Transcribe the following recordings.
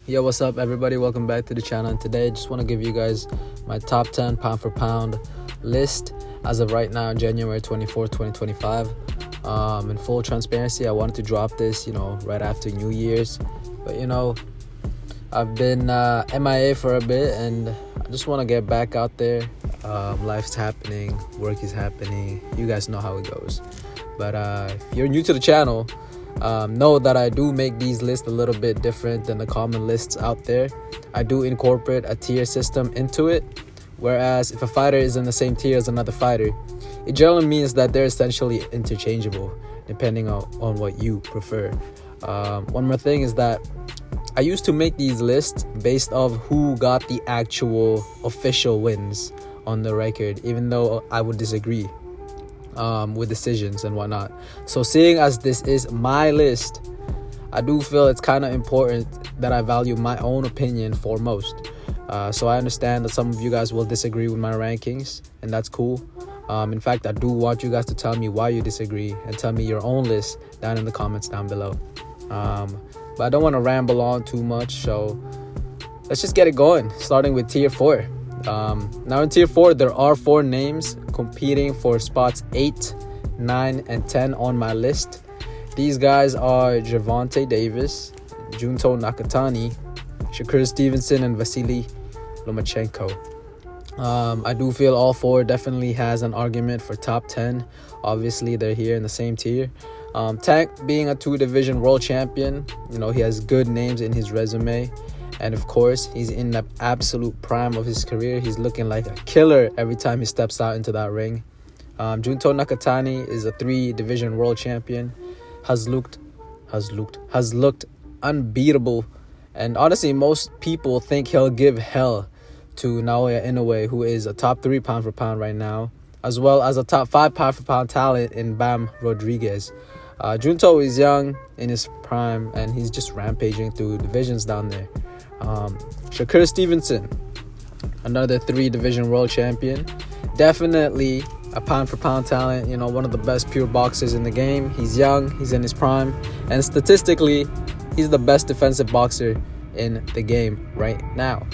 Yo, what's up, everybody? Welcome back to the channel. And today I just want to give you guys my top 10 pound for pound list as of right now, January 24th, 2025. In full transparency, I wanted to drop this, right after New Year's. But, I've been MIA for a bit and I just want to get back out there. Life's happening, work is happening. You guys know how it goes. But if you're new to the channel, know that I do make these lists a little bit different than the common lists out there. I do incorporate a tier system into it, whereas if a fighter is in the same tier as another fighter, it generally means that they're essentially interchangeable depending on what you prefer. One more thing is that I used to make these lists based off who got the actual official wins on the record, even though I would disagree with decisions and whatnot. So seeing as this is my list, I do feel it's kind of important that I value my own opinion foremost. So I understand that some of you guys will disagree with my rankings, and that's cool. In fact, I do want you guys to tell me why you disagree and tell me your own list down in the comments down below. But I don't want to ramble on too much, so let's just get it going, starting with tier 4. Now in tier 4, there are 4 names competing for spots 8, 9, and 10 on my list. These guys are Gervonta Davis, Junto Nakatani, Shakur Stevenson, and Vasily Lomachenko. I do feel all 4 definitely has an argument for top 10. Obviously, they're here in the same tier. Tank being a 2-division world champion, he has good names in his resume. And of course, he's in the absolute prime of his career. He's looking like a killer every time he steps out into that ring. Junto Nakatani is a 3-division world champion. Has looked unbeatable. And honestly, most people think he'll give hell to Inoue, who is a top 3 pound for pound right now, as well as a top 5 pound for pound talent in Bam Rodriguez. Junto is young in his prime, and he's just rampaging through divisions down there. Shakur Stevenson, another 3-division world champion, definitely a pound for pound talent, one of the best pure boxers in the game. He's young, he's in his prime, and statistically he's the best defensive boxer in the game right now.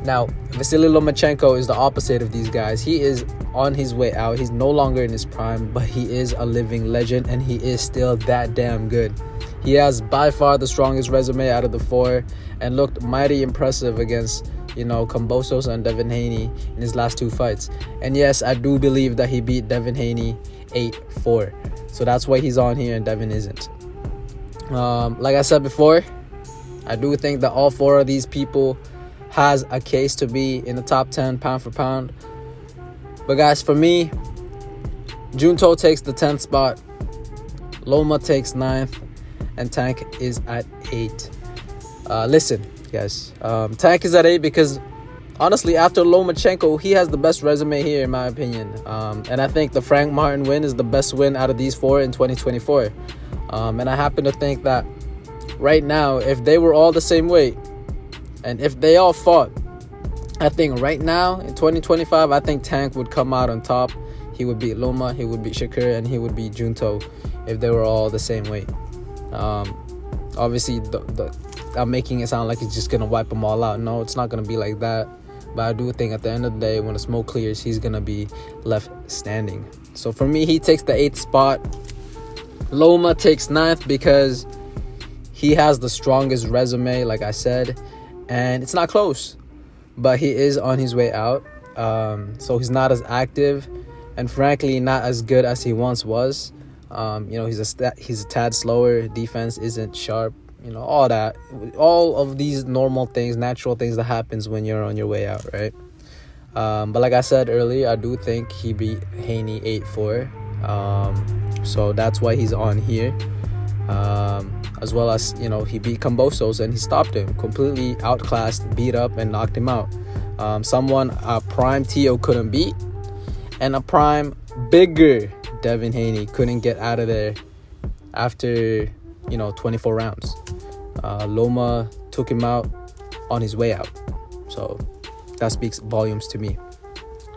Now, Vasily Lomachenko is the opposite of these guys. He is on his way out. He's no longer in his prime, but he is a living legend, and he is still that damn good. He has by far the strongest resume out of the 4 and looked mighty impressive against, Kambosos and Devin Haney in his last 2 fights. And yes, I do believe that he beat Devin Haney 8-4. So that's why he's on here and Devin isn't. Like I said before, I do think that all 4 of these people has a case to be in the top 10 pound for pound. But guys, for me, Junto takes the 10th spot, Loma takes 9th, and Tank is at 8. Listen, guys, Tank is at 8 because honestly, after Lomachenko, he has the best resume here in my opinion. And I think the Frank Martin win is the best win out of these 4 in 2024. And I happen to think that right now, if they were all the same weight, and if they all fought, I think right now in 2025, I think Tank would come out on top. He would beat Loma, he would beat Shakur, and he would beat Junto if they were all the same weight. Obviously, I'm making it sound like he's just going to wipe them all out. No, it's not going to be like that. But I do think at the end of the day, when the smoke clears, he's going to be left standing. So for me, he takes the 8th spot. Loma takes 9th because he has the strongest resume, like I said. And it's not close, but he is on his way out. So he's not as active and frankly not as good as he once was. He's a tad slower. Defense isn't sharp. All that. All of these normal things, natural things that happens when you're on your way out, right? But like I said earlier, I do think he beat Haney 8-4. So that's why he's on here. As well as, he beat Kambosos and he stopped him. Completely outclassed, beat up, and knocked him out. Someone a prime Tio couldn't beat, and a prime bigger Devin Haney couldn't get out of there after, 24 rounds. Loma took him out on his way out. So that speaks volumes to me.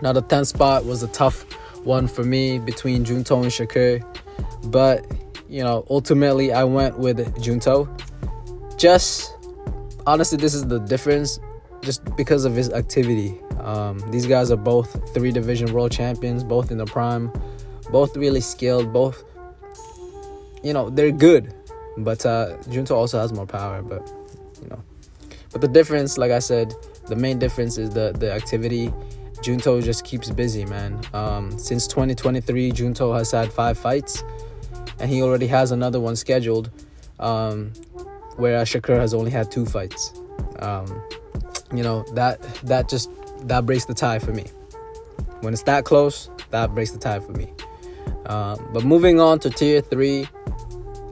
Now the 10th spot was a tough one for me between Junto and Shakur. But, ultimately I went with Junto. Just honestly, this is the difference just because of his activity. These guys are both 3-division world champions, both in the prime, both really skilled, both, they're good. But Junto also has more power, but the difference, like I said, the main difference is the activity. Junto just keeps busy, man. Since 2023, Junto has had 5 fights, and he already has another one scheduled, whereas Shakur has only had 2 fights. That breaks the tie for me. When it's that close, that breaks the tie for me. But moving on to tier 3,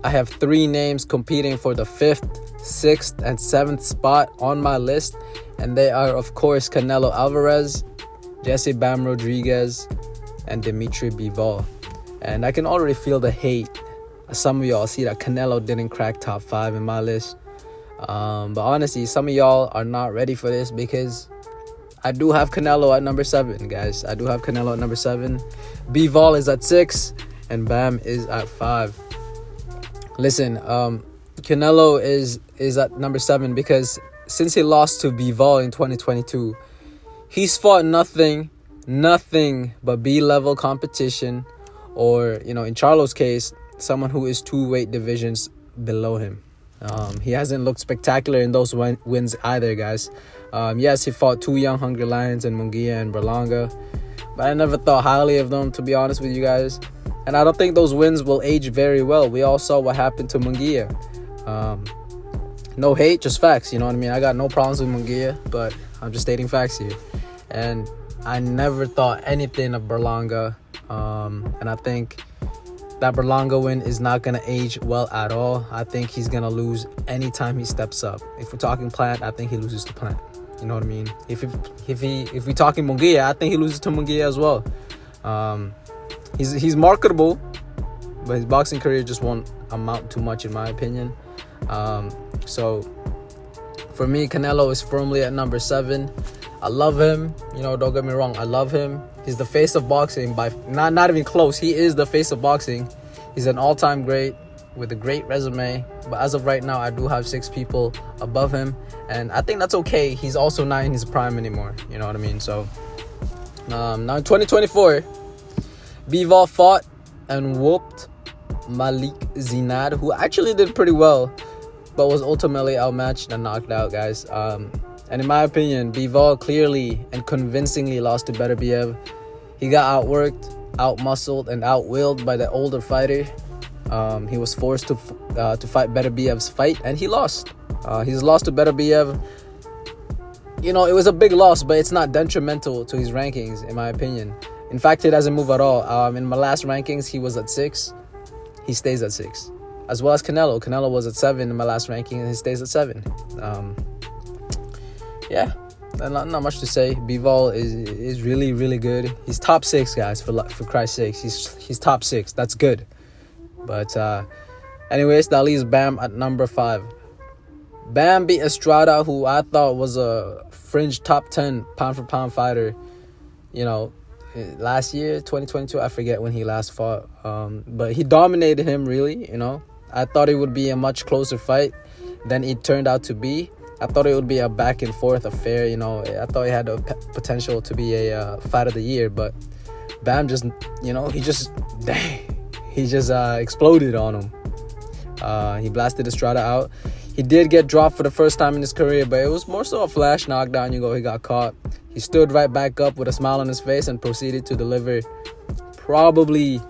I have 3 names competing for the 5th, 6th, and 7th spot on my list, and they are, of course, Canelo Alvarez, Jesse Bam Rodriguez, and Dimitri Bivol. And I can already feel the hate. Some of y'all see that Canelo didn't crack top 5 in my list. But honestly, some of y'all are not ready for this because I do have Canelo at number 7, guys. I do have Canelo at number 7. Bivol is at 6, and Bam is at 5. Listen, Canelo is at number 7 because since he lost to Bivol in 2022, he's fought nothing but B-level competition, or, in Charlo's case, someone who is 2 weight divisions below him. He hasn't looked spectacular in those wins either, guys. Yes, he fought 2 young Hungry Lions in Munguia and Berlanga, but I never thought highly of them, to be honest with you guys. And I don't think those wins will age very well. We all saw what happened to Munguia. No hate, just facts, you know what I mean? I got no problems with Munguia, but I'm just stating facts here. And I never thought anything of Berlanga. And I think that Berlanga win is not going to age well at all. I think he's going to lose anytime he steps up. If we're talking Plant, I think he loses to Plant. You know what I mean? If we're talking Munguia, I think he loses to Munguia as well. He's marketable, but his boxing career just won't amount to much in my opinion. So for me, Canelo is firmly at number 7. I love him. Don't get me wrong. I love him. He's the face of boxing by not even close. He is the face of boxing. He's an all-time great with a great resume. But as of right now, I do have 6 people above him, and I think that's okay. He's also not in his prime anymore. You know what I mean? So now in 2024, Bivol fought and whooped Malik Zinad, who actually did pretty well, but was ultimately outmatched and knocked out, guys. And in my opinion, Bivol clearly and convincingly lost to Beterbiev. He got outworked, outmuscled, and outwilled by the older fighter. He was forced to fight Beterbiev's fight, and he lost. He's lost to Beterbiev. It was a big loss, but it's not detrimental to his rankings, in my opinion. In fact, it doesn't move at all. In my last rankings, he was at 6. He stays at 6. As well as Canelo. Canelo was at 7 in my last ranking, and he stays at 7. Yeah, not much to say. Bivol is really, really good. He's top 6, guys, for Christ's sakes. He's top 6. That's good. But anyways, that leaves Bam at number 5. Bam beat Estrada, who I thought was a fringe top 10 pound-for-pound fighter, last year, 2022. I forget when he last fought. But he dominated him, really, I thought it would be a much closer fight than it turned out to be. I thought it would be a back-and-forth affair, I thought it had the potential to be a fight of the year, but Bam just, he just exploded on him. He blasted Estrada out. He did get dropped for the first time in his career, but it was more so a flash knockdown. He got caught. He stood right back up with a smile on his face and proceeded to deliver probably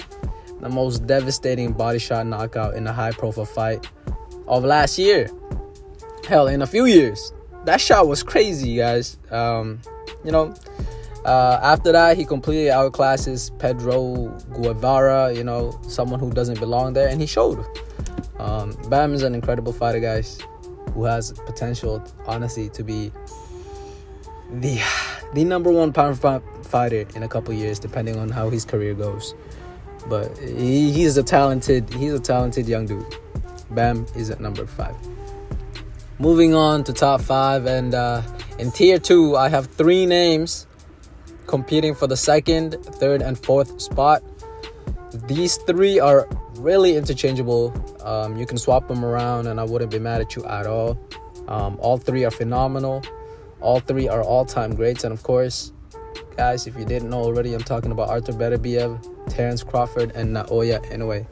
the most devastating body shot knockout in a high-profile fight of last year. Hell, in a few years. That shot was crazy, guys. After that, he completely outclasses Pedro Guevara, someone who doesn't belong there, and he showed. Bam is an incredible fighter, guys, who has potential, honestly, to be the number 1 pound-for-pound fighter in a couple years, depending on how his career goes. But he's a talented young dude. Bam is at number 5. Moving on to top 5, and in tier 2, I have 3 names competing for the 2nd, 3rd, and 4th spot. These 3 are really interchangeable. You can swap them around, and I wouldn't be mad at you at all. All three are phenomenal. All three are all-time greats. And of course, guys, if you didn't know already, I'm talking about Artur Beterbiev, Terence Crawford, and Naoya Inoue.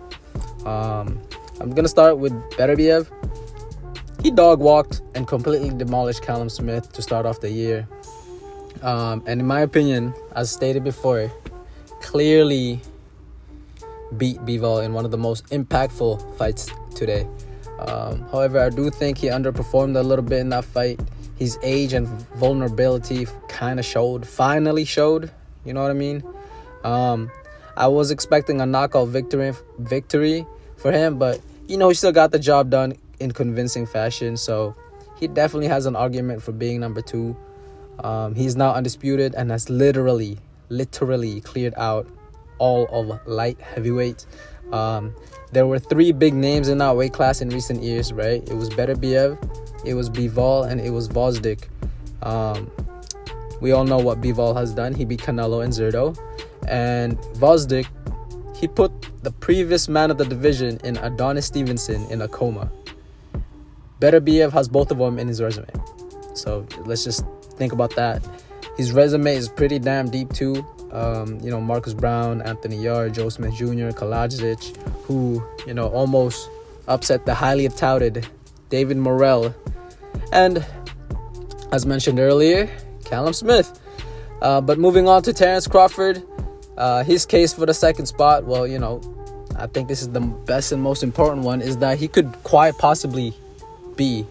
I'm gonna start with Beterbiev. He dog walked and completely demolished Callum Smith to start off the year. And in my opinion, as stated before, clearly beat Bivol in one of the most impactful fights today. However, I do think he underperformed a little bit in that fight. His age and vulnerability kind of finally showed, you know what I mean? I was expecting a knockout victory for him, but, he still got the job done in convincing fashion. So he definitely has an argument for being number 2. He's now undisputed and has literally cleared out all of light heavyweight. There were 3 big names in that weight class in recent years, right? It was Beterbiev, it was Bivol, and it was Gvozdyk. We all know what Bivol has done. He beat Canelo and Zerto. And Gvozdyk, he put the previous man of the division in Adonis Stevenson in a coma. Beterbiev has both of them in his resume. So let's just think about that. His resume is pretty damn deep too. Marcus Brown, Anthony Yarde, Joe Smith Jr., Kalajic, who, almost upset the highly touted David Morrell. And as mentioned earlier, Callum Smith. But moving on to Terence Crawford, his case for the second spot, well, I think this is the best and most important one, is that he could quite possibly be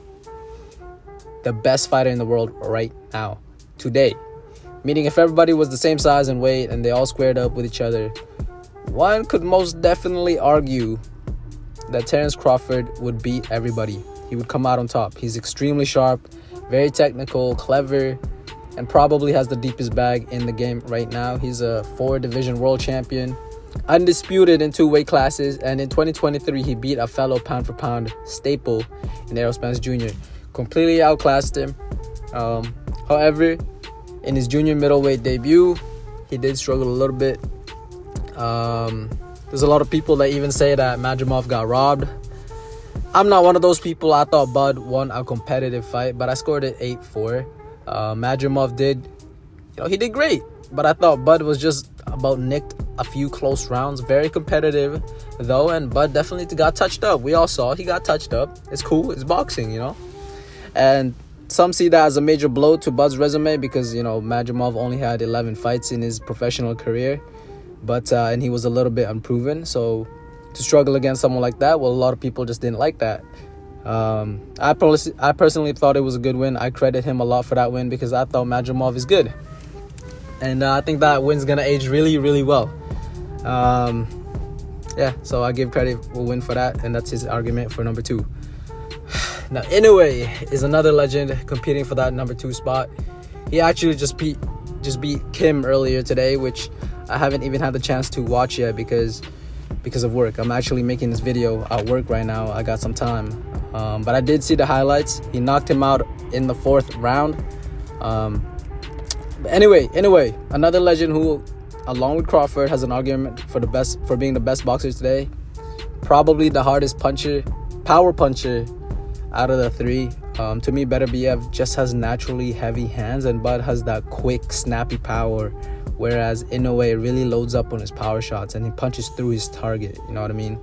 the best fighter in the world right now, today. Meaning if everybody was the same size and weight and they all squared up with each other, one could most definitely argue that Terence Crawford would beat everybody. He would come out on top. He's extremely sharp, very technical, clever, and probably has the deepest bag in the game right now. He's a 4-division world champion, undisputed in 2 weight classes, and in 2023 he beat a fellow pound-for-pound staple in Errol Spence Jr. Completely outclassed him. However, in his junior middleweight debut, he did struggle a little bit. There's a lot of people that even say that Madrimov got robbed. I'm not one of those people. I thought Bud won a competitive fight, but I scored it 8-4. Madrimov he did great, but I thought Bud was just about nicked a few close rounds. Very competitive though, and Bud definitely got touched up. We all saw he got touched up. It's cool. It's boxing, And some see that as a major blow to Bud's resume because, Madrimov only had 11 fights in his professional career, but and he was a little bit unproven. So to struggle against someone like that, well, a lot of people just didn't like that. I personally thought it was a good win. I credit him a lot for that win because I thought Madrimov is good. And I think that win's going to age really, really well. So I give credit for win for that, and that's his argument for number 2. Now, Inoue is another legend competing for that number 2 spot. He actually just beat Kim earlier today, which I haven't even had the chance to watch yet because of work. I'm actually making this video at work right now. I got some time. But I did see the highlights. He knocked him out in the 4th round. But anyway, another legend who, along with Crawford, has an argument for being the best boxer today. Probably the hardest power puncher out of the 3. To me, Beterbiev just has naturally heavy hands, and Bud has that quick, snappy power, whereas Inoue really loads up on his power shots and he punches through his target. You know what I mean?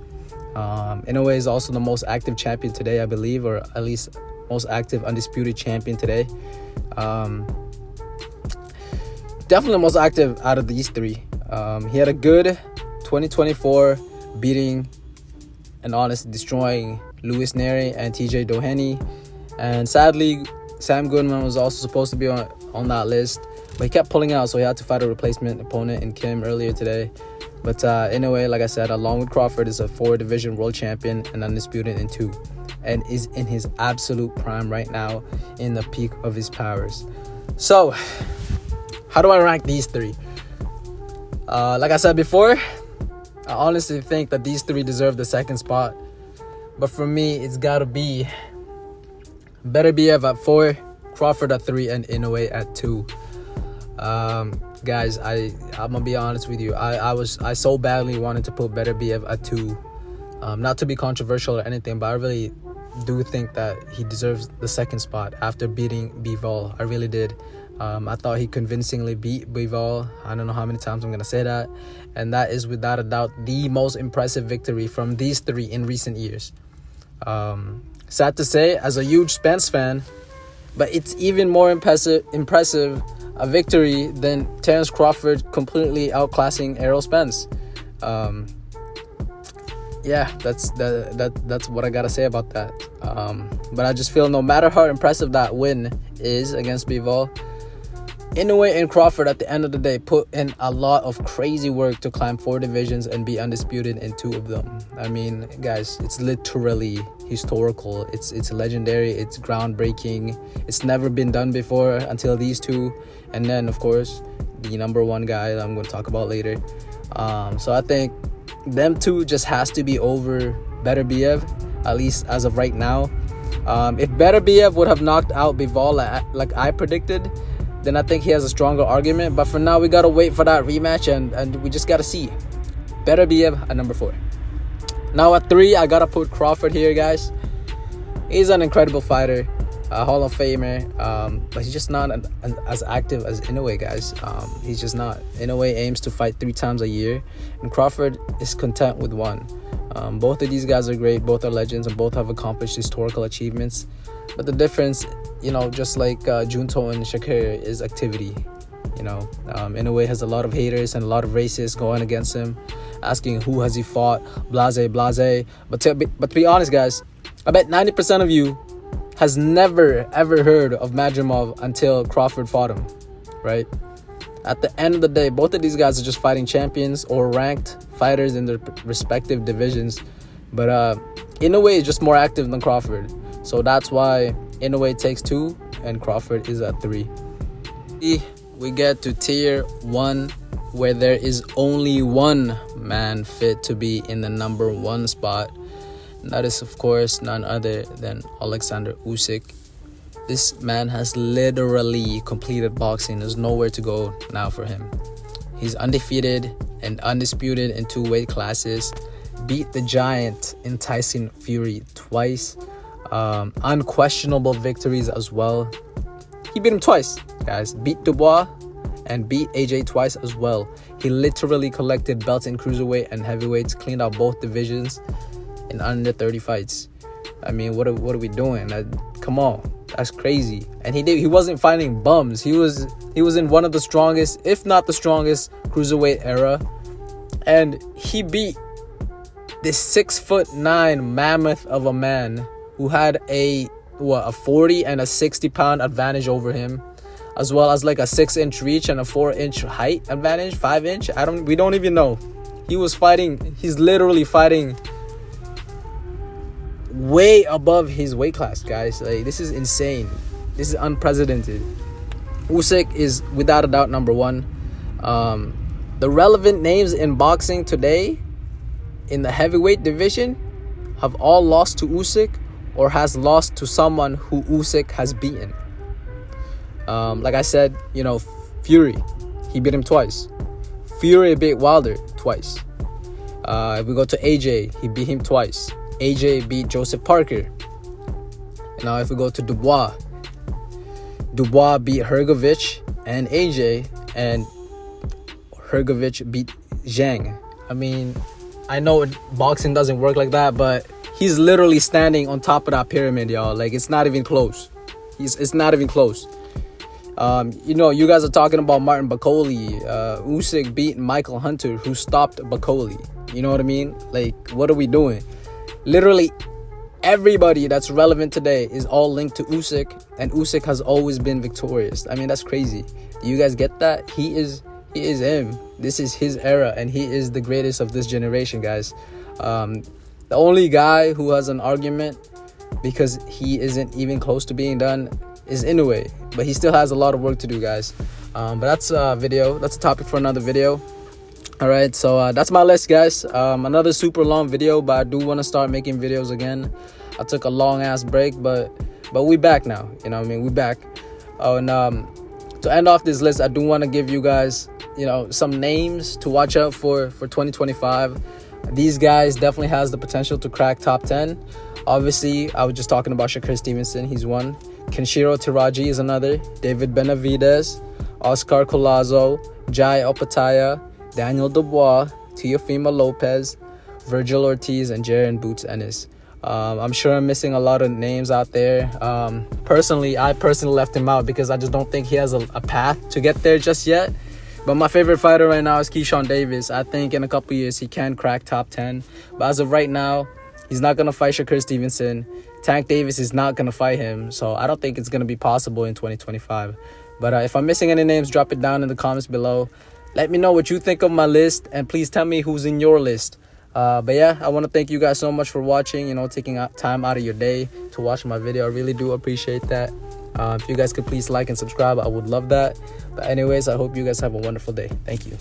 Inoue is also the most active champion today, I believe, or at least most active undisputed champion today. Definitely the most active out of these 3. He had a good 2024, beating and honestly destroying Luis Neri and TJ Doheny. And sadly, Sam Goodman was also supposed to be on that list, but he kept pulling out, so he had to fight a replacement opponent in Kim earlier today. But Inoue, like I said, along with Crawford, is a 4-division world champion and undisputed in 2, and is in his absolute prime right now, in the peak of his powers. So, how do I rank these 3? Like I said before, I honestly think that these 3 deserve the 2nd spot. But for me, it's got to be Beterbiev at 4, Crawford at 3, and Inoue at 2. Guys, I'm gonna be honest with you. I so badly wanted to put Beterbiev at 2. Not to be controversial or anything, but I really do think that he deserves the second spot after beating Bivol. I really did. I thought he convincingly beat Bivol. I don't know how many times I'm going to say that. And that is without a doubt the most impressive victory from these three in recent years. Sad to say, as a huge Spence fan, but it's even more impressive a victory than Terence Crawford completely outclassing Errol Spence. Yeah, that's what I gotta say about that. But I just feel no matter how impressive that win is against Bivol, Inoue and Crawford at the end of the day put in a lot of crazy work to climb 4 divisions and be undisputed in 2 of them. I mean, guys, it's literally historical. It's legendary. It's groundbreaking. It's never been done before until these 2. And then, of course, the number 1 guy that I'm going to talk about later. So I think them 2 just has to be over Beterbiev, at least as of right now. If Beterbiev would have knocked out Bivol like I predicted, then I think he has a stronger argument. But for now, we got to wait for that rematch, and we just got to see. Beterbiev at number 4. Now at 3, I got to put Crawford here, guys. He's an incredible fighter, a Hall of Famer, but he's just not as active as Inoue, guys. He's just not. Inoue aims to fight 3 times a year, and Crawford is content with 1. Both of these guys are great. Both are legends, and both have accomplished historical achievements. But the difference, just like Junto and Shakir, is activity. Inoue has a lot of haters and a lot of racists going against him, asking who has he fought, blase. But to be honest, guys, I bet 90% of you has never ever heard of Madrimov until Crawford fought him, right? At the end of the day, both of these guys are just fighting champions or ranked fighters in their respective divisions. But Inoue is just more active than Crawford. So that's why Inoue takes 2 and Crawford is at 3. We get to tier 1, where there is only one man fit to be in the number 1 spot. And that is, of course, none other than Alexander Usyk. This man has literally completed boxing. There's nowhere to go now for him. He's undefeated and undisputed in 2 weight classes. Beat the giant in Tyson Fury twice. Unquestionable victories as well. He beat him twice, guys. Beat Dubois and beat AJ twice as well. He literally collected belts in cruiserweight and heavyweights, cleaned out both divisions in under 30 fights. I mean, what are we doing? Come on, that's crazy. And he wasn't fighting bums. He was in one of the strongest, if not the strongest, cruiserweight era, and he beat this 6'9" mammoth of a man who had a 40 and a 60-pound advantage over him, as well as like a 6-inch reach and a 4-inch height advantage, 5-inch. We don't even know. He's literally fighting way above his weight class, guys. Like, this is insane. This is unprecedented. Usyk is without a doubt number 1. The relevant names in boxing today in the heavyweight division have all lost to Usyk or has lost to someone who Usyk has beaten. Like I said, Fury, he beat him twice. Fury beat Wilder twice. If we go to AJ, he beat him twice. AJ beat Joseph Parker. Now if we go to Dubois beat Hrgovic and AJ, and Hrgovic beat Zhang. I mean, I know boxing doesn't work like that, but he's literally standing on top of that pyramid, y'all. Like, it's not even close. It's not even close. You guys are talking about Martin Bakole. Usyk beat Michael Hunter, who stopped Bakole. You know what I mean? Like, what are we doing? Literally everybody that's relevant today is all linked to Usyk, and Usyk has always been victorious. I mean, that's crazy. Do you guys get that? He is him. This is his era, and he is the greatest of this generation, guys. The only guy who has an argument, because he isn't even close to being done, is Inoue, but he still has a lot of work to do, guys. But that's a video. That's a topic for another video. All right, so that's my list, guys. Another super long video, but I do want to start making videos again. I took a long ass break, but we back now. You know what I mean? We back. Oh, and to end off this list, I do want to give you guys, some names to watch out for 2025. These guys definitely has the potential to crack top 10. Obviously, I was just talking about Shakur Stevenson. He's one. Kenshiro Teraji is another. David Benavidez, Oscar Collazo, Jai Opataya, Daniel Dubois, Teofimo Lopez, Virgil Ortiz, and Jaron Boots Ennis. I'm sure I'm missing a lot of names out there. I personally left him out because I just don't think he has a path to get there just yet. But my favorite fighter right now is Keyshawn Davis. I think in a couple years he can crack top 10. But as of right now, he's not going to fight Shakur Stevenson. Tank Davis is not going to fight him. So I don't think it's going to be possible in 2025. But if I'm missing any names, drop it down in the comments below. Let me know what you think of my list. And please tell me who's in your list. But yeah, I want to thank you guys so much for watching, taking time out of your day to watch my video. I really do appreciate that. If you guys could please like and subscribe, I would love that. But anyways, I hope you guys have a wonderful day. Thank you.